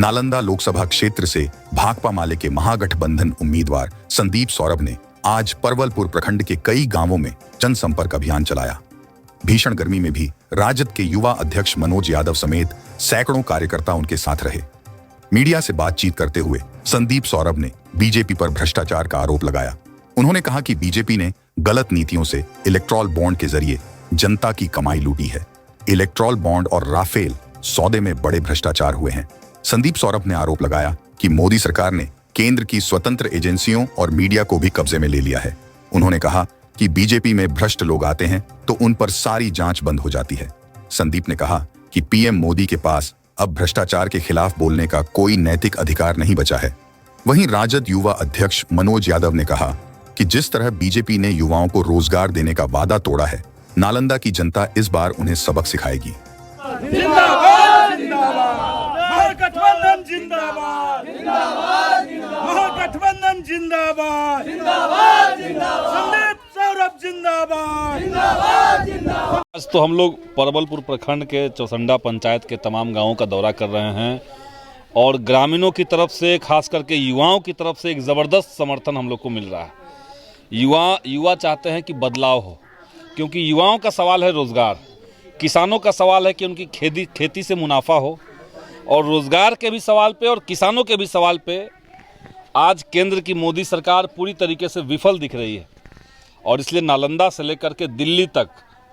नालंदा लोकसभा क्षेत्र से भाकपा माले के महागठबंधन उम्मीदवार संदीप सौरभ ने आज परवलपुर प्रखंड के कई गांवों में जनसंपर्क अभियान चलाया। भीषण गर्मी में भी राजद के युवा अध्यक्ष मनोज यादव समेत सैकड़ों कार्यकर्ता उनके साथ रहे। मीडिया से बातचीत करते हुए संदीप सौरभ ने बीजेपी पर भ्रष्टाचार का आरोप लगाया। उन्होंने कहा कि बीजेपी ने गलत नीतियों से इलेक्ट्रॉल बॉन्ड के जरिए जनता की कमाई लूटी है। इलेक्ट्रॉल बॉन्ड और राफेल सौदे में बड़े भ्रष्टाचार हुए हैं। संदीप सौरभ ने आरोप लगाया कि मोदी सरकार ने केंद्र की स्वतंत्र एजेंसियों और मीडिया को भी कब्जे में ले लिया है। उन्होंने कहा कि बीजेपी में भ्रष्ट लोग आते हैं तो उन पर सारी जांच बंद हो जाती है। संदीप ने कहा कि पीएम मोदी के पास अब भ्रष्टाचार के खिलाफ बोलने का कोई नैतिक अधिकार नहीं बचा है। वहीं राजद युवा अध्यक्ष मनोज यादव ने कहा कि जिस तरह बीजेपी ने युवाओं को रोजगार देने का वादा तोड़ा है, नालंदा की जनता इस बार उन्हें सबक सिखाएगी। जिंदाबाद जिंदाबाद महागठबंधन जिंदाबाद जिंदाबाद महागठबंधन जिंदाबाद जिंदाबाद संदीप सौरभ जिंदाबाद जिंदाबाद जिंदाबाद। आज तो हम लोग परवलपुर प्रखंड के चौसंडा पंचायत के तमाम गांवों का दौरा कर रहे हैं और ग्रामीणों की तरफ से, खास करके युवाओं की तरफ से एक ज़बरदस्त समर्थन हम लोग को मिल रहा है। युवा चाहते हैं कि बदलाव हो, क्योंकि युवाओं का सवाल है रोज़गार, किसानों का सवाल है कि उनकी खेती से मुनाफा हो, और रोज़गार के भी सवाल पे और किसानों के भी सवाल पे आज केंद्र की मोदी सरकार पूरी तरीके से विफल दिख रही है। और इसलिए नालंदा से लेकर के दिल्ली तक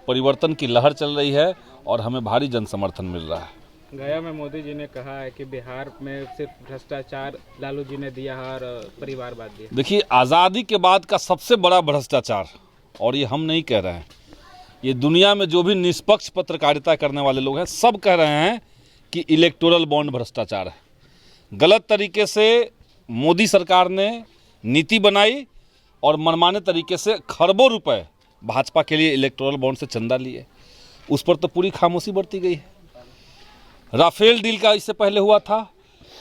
परिवर्तन की लहर चल रही है और हमें भारी जन समर्थन मिल रहा है। गया में मोदी जी ने कहा है कि बिहार में सिर्फ भ्रष्टाचार लालू जी ने दिया है और परिवारवाद दिया। देखिए, आज़ादी के बाद का सबसे बड़ा भ्रष्टाचार, और ये हम नहीं कह रहे हैं, ये दुनिया में जो भी निष्पक्ष पत्रकारिता करने वाले लोग हैं सब कह रहे हैं कि इलेक्टोरल बॉन्ड भ्रष्टाचार है। गलत तरीके से मोदी सरकार ने नीति बनाई और मनमाने तरीके से खरबों रुपए भाजपा के लिए इलेक्टोरल बॉन्ड से चंदा लिए। उस पर तो पूरी खामोशी बरती गई है। राफेल डील का इससे पहले हुआ था,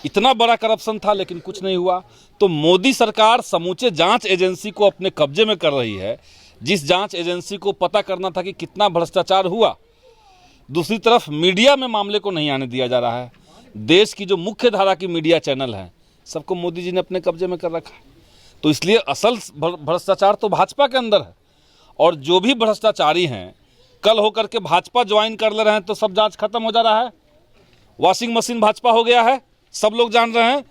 इतना बड़ा करप्शन था लेकिन कुछ नहीं हुआ। तो मोदी सरकार समूचे जांच एजेंसी को अपने कब्जे में कर रही है, जिस जांच एजेंसी को पता करना था कि कितना भ्रष्टाचार हुआ। दूसरी तरफ मीडिया में मामले को नहीं आने दिया जा रहा है। देश की जो मुख्य धारा की मीडिया चैनल हैं सबको मोदी जी ने अपने कब्जे में कर रखा है। तो इसलिए असल भ्रष्टाचार तो भाजपा के अंदर है, और जो भी भ्रष्टाचारी हैं कल होकर के भाजपा ज्वाइन कर ले रहे हैं तो सब जांच खत्म हो जा रहा है। वॉशिंग मशीन भाजपा हो गया है, सब लोग जान रहे हैं।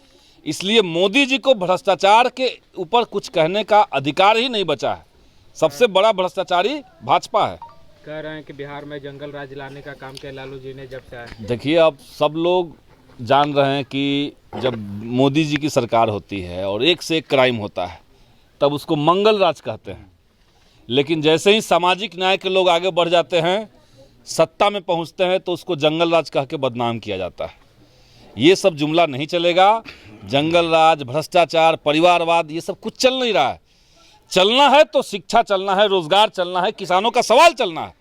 इसलिए मोदी जी को भ्रष्टाचार के ऊपर कुछ कहने का अधिकार ही नहीं बचा है। सबसे बड़ा भ्रष्टाचारी भाजपा है। कह रहे हैं कि बिहार में जंगल राज लाने का काम किया लालू जी ने जब से आए। देखिए, अब सब लोग जान रहे हैं कि जब मोदी जी की सरकार होती है और एक से एक क्राइम होता है तब उसको मंगल राज कहते हैं, लेकिन जैसे ही सामाजिक न्याय के लोग आगे बढ़ जाते हैं, सत्ता में पहुंचते हैं, तो उसको जंगल राज कह के बदनाम किया जाता है। ये सब जुमला नहीं चलेगा। जंगल राज, भ्रष्टाचार, परिवारवाद, ये सब कुछ चल नहीं रहा है। चलना है तो शिक्षा चलना है, रोजगार चलना है, किसानों का सवाल चलना है,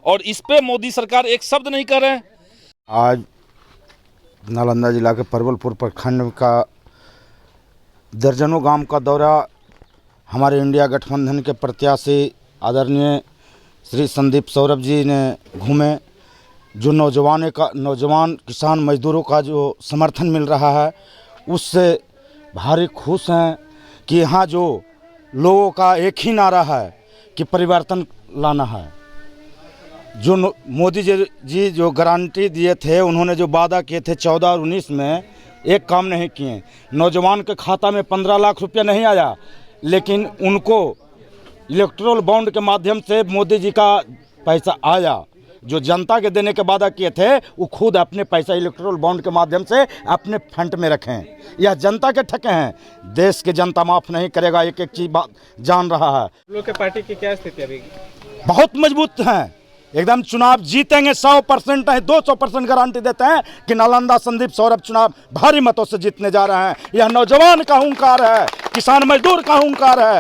और इस पे मोदी सरकार एक शब्द नहीं कर रहे हैं। आज नालंदा जिला के परवलपुर प्रखंड का दर्जनों गांव का दौरा हमारे इंडिया गठबंधन के प्रत्याशी आदरणीय श्री संदीप सौरभ जी ने घूमे। जो नौजवान किसान मजदूरों का जो समर्थन मिल रहा है उससे भारी खुश हैं कि यहाँ जो लोगों का एक ही नारा है कि परिवर्तन लाना है। जो मोदी जी जो गारंटी दिए थे, उन्होंने जो वादा किए थे 14 और 19 में, एक काम नहीं किए। नौजवान के खाता में 15 लाख रुपया नहीं आया, लेकिन उनको इलेक्ट्रॉल बॉन्ड के माध्यम से मोदी जी का पैसा आया। जो जनता के देने के वादा किए थे वो खुद अपने पैसा इलेक्ट्रॉल बॉन्ड के माध्यम से अपने फंड में रखें। यह जनता के ठगे हैं। देश के जनता माफ़ नहीं करेगा, एक एक चीज़ बात जान रहा है। लोग के पार्टी की क्या स्थिति अभी? बहुत मजबूत हैं, एकदम चुनाव जीतेंगे। 100% है, 200% गारंटी देते हैं कि नालंदा संदीप सौरभ चुनाव भारी मतों से जीतने जा रहे हैं। यह नौजवान का हुंकार है, किसान मजदूर का हुंकार है।